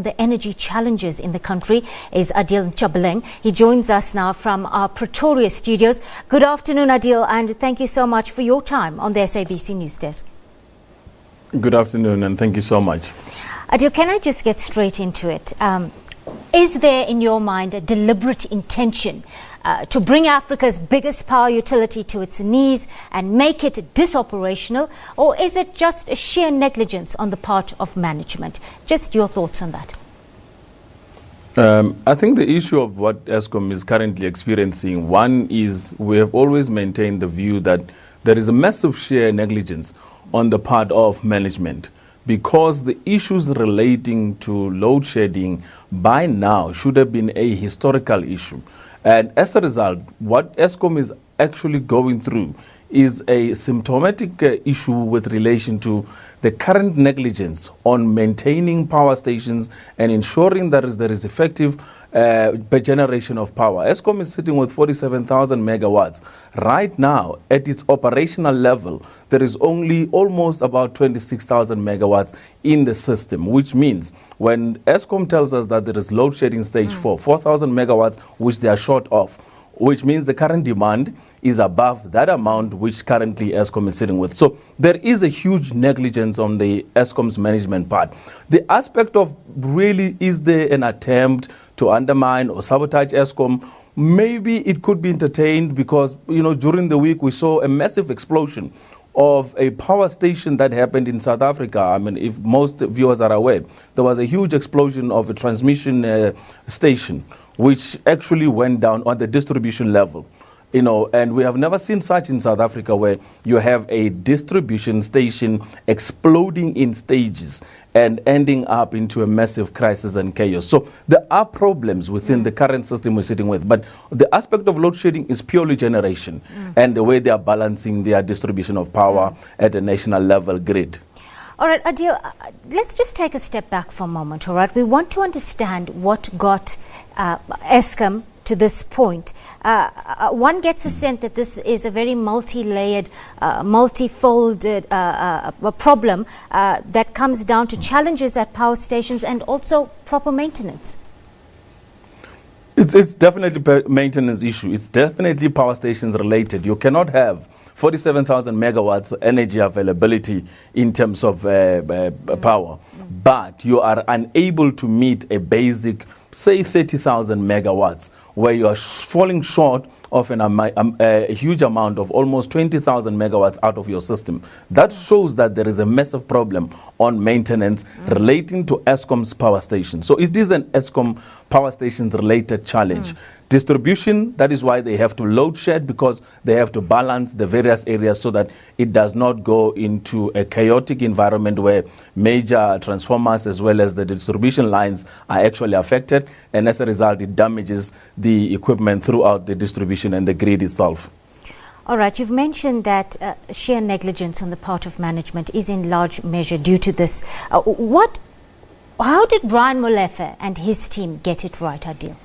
The energy challenges in the country is Adil Nchabeleng. He joins us now from our Pretoria studios. Good afternoon, Adil, and thank you so much for your time on the SABC News Desk. Good afternoon, and thank you so much. Adil, can I just get straight into it? Is there, in your mind, a deliberate intention to bring Africa's biggest power utility to its knees and make it disoperational, or is it just a sheer negligence on the part of management? Just your thoughts on that. I think the issue of what Eskom is currently experiencing, one is we have always maintained the view that there is a massive sheer negligence on the part of management, because the issues relating to load shedding by now should have been a historical issue. And as a result, what Eskom is actually going through is a symptomatic issue with relation to the current negligence on maintaining power stations and ensuring that there is effective generation of power. Eskom is sitting with 47,000 megawatts. Right now, at its operational level, there is only almost about 26,000 megawatts in the system, which means when Eskom tells us that there is load shedding stage 4,000 megawatts, which they are short of, which means the current demand is above that amount which currently Eskom is sitting with. So there is a huge negligence on the Eskom's management part. The aspect of really, is there an attempt to undermine or sabotage Eskom? Maybe it could be entertained because, during the week we saw a massive explosion of a power station that happened in South Africa. I mean, if most viewers are aware, there was a huge explosion of a transmission station which actually went down on the distribution level. And we have never seen such in South Africa, where you have a distribution station exploding in stages and ending up into a massive crisis and chaos. So there are problems within the current system we're sitting with, but the aspect of load shedding is purely generation and the way they are balancing their distribution of power at a national level grid. All right, Adil, let's just take a step back for a moment, all right? We want to understand what got Eskom to this point. One gets a sense that this is a very multi-layered, multi-folded problem that comes down to challenges at power stations and also proper maintenance. It's definitely a maintenance issue. It's definitely power stations related. You cannot have 47,000 megawatts energy availability in terms of power, but you are unable to meet a basic, say, 30,000 megawatts, where you are falling short of a huge amount of almost 20,000 megawatts out of your system. That shows that there is a massive problem on maintenance relating to Eskom's power station. So it is an Eskom power stations related challenge. Distribution, that is why they have to load shed, because they have to balance the various areas so that it does not go into a chaotic environment where major transformers as well as the distribution lines are actually affected, and as a result it damages the equipment throughout the distribution and the grid itself. All right, you've mentioned that sheer negligence on the part of management is in large measure due to this. How did Brian Molefe and his team get it right, Adil?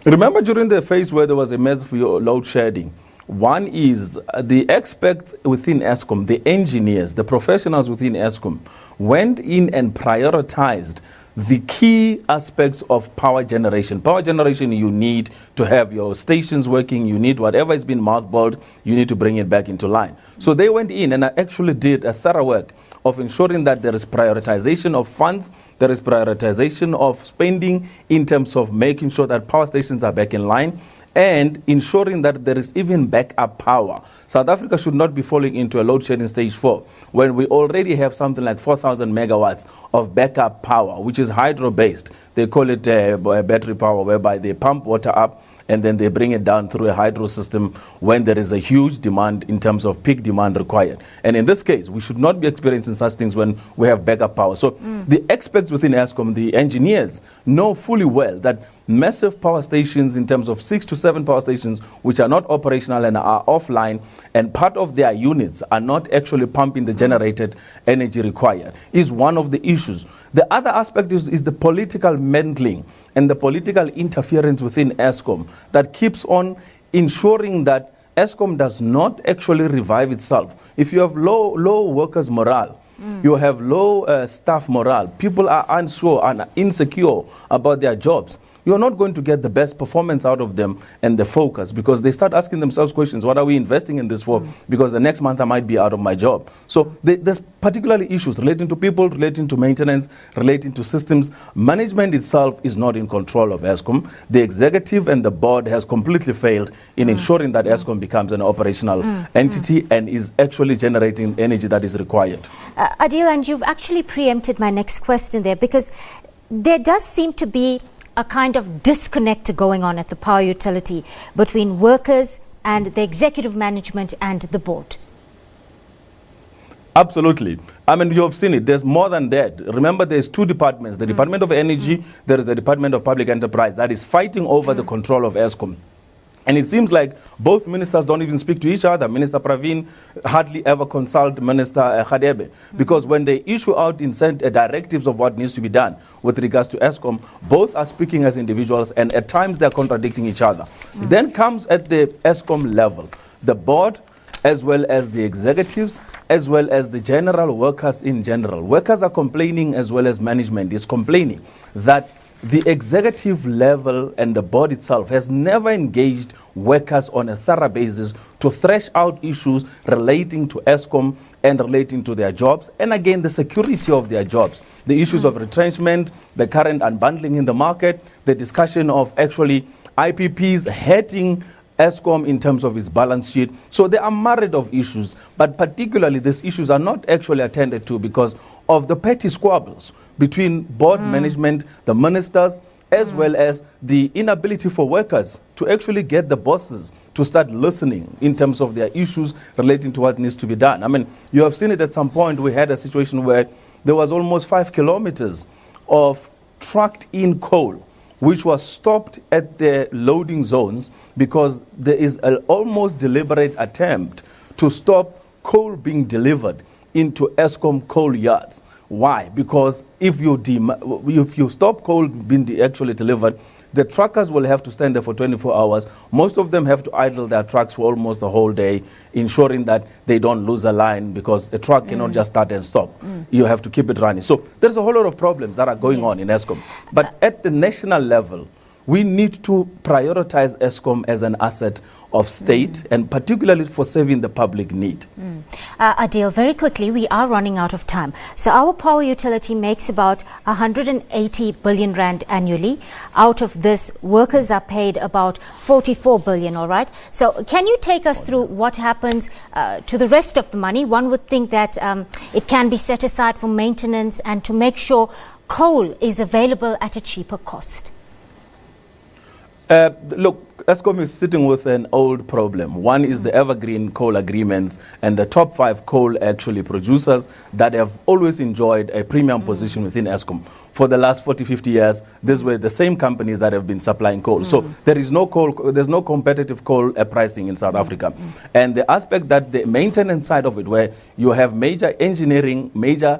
Remember, during the phase where there was a massive load shedding, one is the experts within Eskom, the engineers, the professionals within Eskom went in and prioritized the key aspects of power generation. Power generation, you need to have your stations working, you need whatever has been mothballed, you need to bring it back into line. So they went in and actually did a thorough work of ensuring that there is prioritization of funds, there is prioritization of spending in terms of making sure that power stations are back in line, and ensuring that there is even backup power. South Africa should not be falling into a load shedding stage 4 when we already have something like 4,000 megawatts of backup power, which is hydro-based. They call it battery power, whereby they pump water up and then they bring it down through a hydro system when there is a huge demand in terms of peak demand required. And in this case, we should not be experiencing such things when we have backup power. So the experts within Eskom, the engineers, know fully well that massive power stations, in terms of 6 to 7 power stations which are not operational and are offline, and part of their units are not actually pumping the generated energy required, is one of the issues. The other aspect is the political meddling and the political interference within Eskom that keeps on ensuring that Eskom does not actually revive itself. If you have low workers' morale, You have low staff morale. People are unsure and insecure about their jobs. You're not going to get the best performance out of them and the focus, because they start asking themselves questions. What are we investing in this for? Because the next month I might be out of my job. So there's particularly issues relating to people, relating to maintenance, relating to systems. Management itself is not in control of Eskom. The executive and the board has completely failed in ensuring that Eskom becomes an operational entity and is actually generating energy that is required. Adil, and you've actually preempted my next question there, because there does seem to be a kind of disconnect going on at the power utility between workers and the executive management and the board. Absolutely. I mean, you have seen it. There's more than that. Remember, there's two departments. The Department of Energy, there is the Department of Public Enterprise that is fighting over the control of Eskom. And it seems like both ministers don't even speak to each other. Minister Pravin hardly ever consult Minister Khadebe, because when they issue out directives of what needs to be done with regards to Eskom, both are speaking as individuals, and at times they're contradicting each other. Then comes at the Eskom level, the board, as well as the executives, as well as the general workers in general. Workers are complaining, as well as management is complaining, that the executive level and the board itself has never engaged workers on a thorough basis to thresh out issues relating to Eskom and relating to their jobs, and again, the security of their jobs, the issues of retrenchment, the current unbundling in the market, the discussion of actually IPPs hurting Eskom in terms of its balance sheet. So there are myriad of issues, but particularly these issues are not actually attended to because of the petty squabbles between board management, the ministers, as well as the inability for workers to actually get the bosses to start listening in terms of their issues relating to what needs to be done. I mean, you have seen it at some point. We had a situation where there was almost 5 kilometers of trucked in coal, which was stopped at the loading zones because there is an almost deliberate attempt to stop coal being delivered into Eskom coal yards. Why? Because if you stop coal being actually delivered, the truckers will have to stand there for 24 hours. Most of them have to idle their trucks for almost the whole day, ensuring that they don't lose a line, because a truck cannot just start and stop. You have to keep it running. So there's a whole lot of problems that are going on in Eskom. But at the national level, we need to prioritize Eskom as an asset of state, and particularly for serving the public need. Adil, very quickly, we are running out of time. So our power utility makes about 180 billion rand annually. Out of this, workers are paid about 44 billion, all right? So can you take us through what happens to the rest of the money? One would think that it can be set aside for maintenance and to make sure coal is available at a cheaper cost. Look, Eskom is sitting with an old problem. One is the evergreen coal agreements and the top 5 coal actually producers that have always enjoyed a premium position within Eskom. For the last 40, 50 years, these were the same companies that have been supplying coal. So there is no coal, there's no competitive coal pricing in South Africa. And the aspect that the maintenance side of it, where you have major engineering, major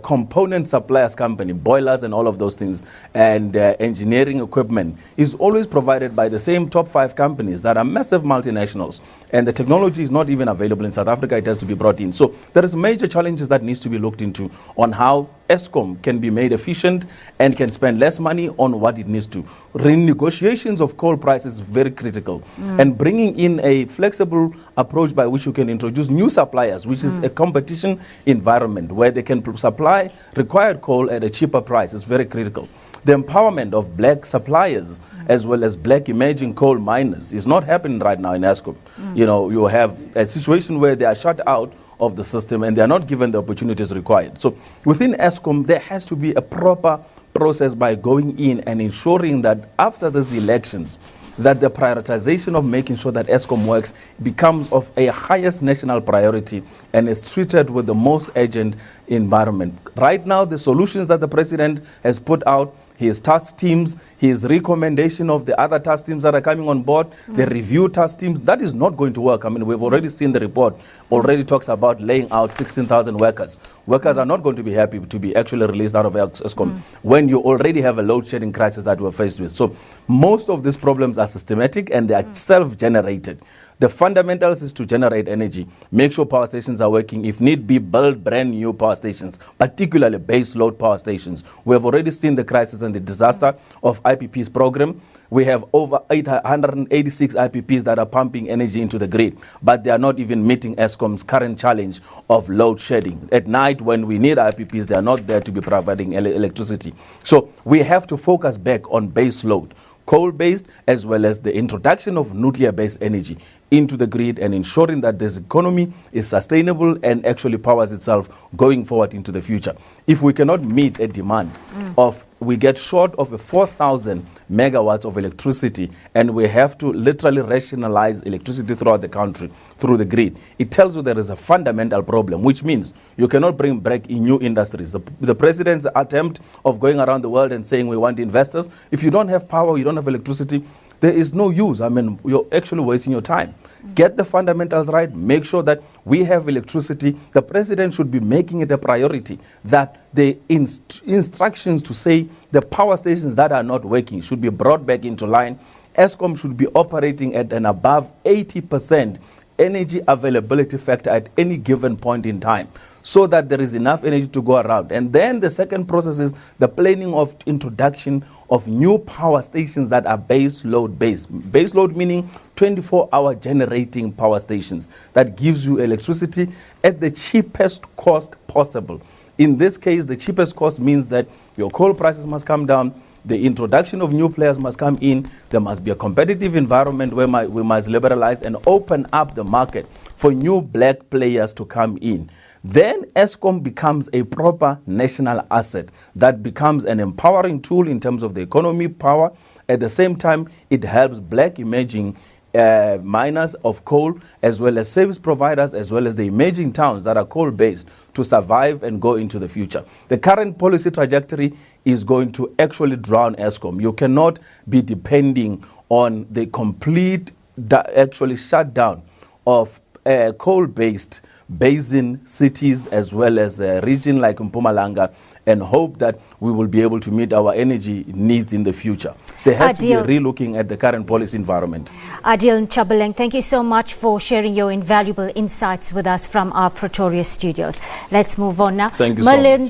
component suppliers company, boilers and all of those things, and engineering equipment is always provided by the same top 5 companies that are massive multinationals. And the technology is not even available in South Africa. It has to be brought in. So there is major challenges that needs to be looked into on how Eskom can be made efficient and can spend less money on what it needs to. Renegotiations of coal prices is very critical. And bringing in a flexible approach by which you can introduce new suppliers, which is a competition environment where they can supply required coal at a cheaper price, is very critical. The empowerment of black suppliers as well as black emerging coal miners is not happening right now in Eskom. You know, you have a situation where they are shut out of the system and they are not given the opportunities required. So within Eskom, there has to be a proper process by going in and ensuring that after these elections, that the prioritization of making sure that Eskom works becomes of a highest national priority and is treated with the most urgent environment. Right now, the solutions that the president has put out, his task teams, his recommendation of the other task teams that are coming on board, the review task teams, that is not going to work. I mean, we've already seen the report, already talks about laying out 16,000 workers. Workers are not going to be happy to be actually released out of Eskom when you already have a load shedding crisis that we're faced with. So most of these problems are systematic and they are self-generated. The fundamentals is to generate energy, make sure power stations are working. If need be, build brand new power stations, particularly base load power stations. We have already seen the crisis and the disaster of IPP's program. We have over 886 IPPs that are pumping energy into the grid, but they are not even meeting Eskom's current challenge of load shedding. At night, when we need IPPs, they are not there to be providing electricity. So we have to focus back on base load, coal-based, as well as the introduction of nuclear-based energy into the grid, and ensuring that this economy is sustainable and actually powers itself going forward into the future. If we cannot meet a demand we get short of 4,000 megawatts of electricity, and we have to literally rationalize electricity throughout the country through the grid. It tells you there is a fundamental problem, which means you cannot bring back in new industries. The president's attempt of going around the world and saying we want investors, if you don't have power, you don't have electricity, there is no use. I mean, you're actually wasting your time. Get the fundamentals right. Make sure that we have electricity. The president should be making it a priority that the instructions to say the power stations that are not working should be brought back into line. Eskom should be operating at an above 80% energy availability factor at any given point in time, so that there is enough energy to go around. And then the second process is the planning of introduction of new power stations that are base load based. Base load meaning 24-hour generating power stations that gives you electricity at the cheapest cost possible. In this case, the cheapest cost means that your coal prices must come down, the introduction of new players must come in, there must be a competitive environment where we must liberalize and open up the market for new black players to come in. Then Eskom becomes a proper national asset that becomes an empowering tool in terms of the economy, power. At the same time, it helps black emerging miners of coal, as well as service providers, as well as the emerging towns that are coal-based to survive and go into the future. The current policy trajectory is going to actually drown Eskom. You cannot be depending on the complete actually shutdown of coal-based basin cities, as well as a region like Mpumalanga, and hope that we will be able to meet our energy needs in the future. They have to be relooking at the current policy environment. Adil Nchabeleng, thank you so much for sharing your invaluable insights with us from our Pretoria studios. Let's move on now. Thank you so much.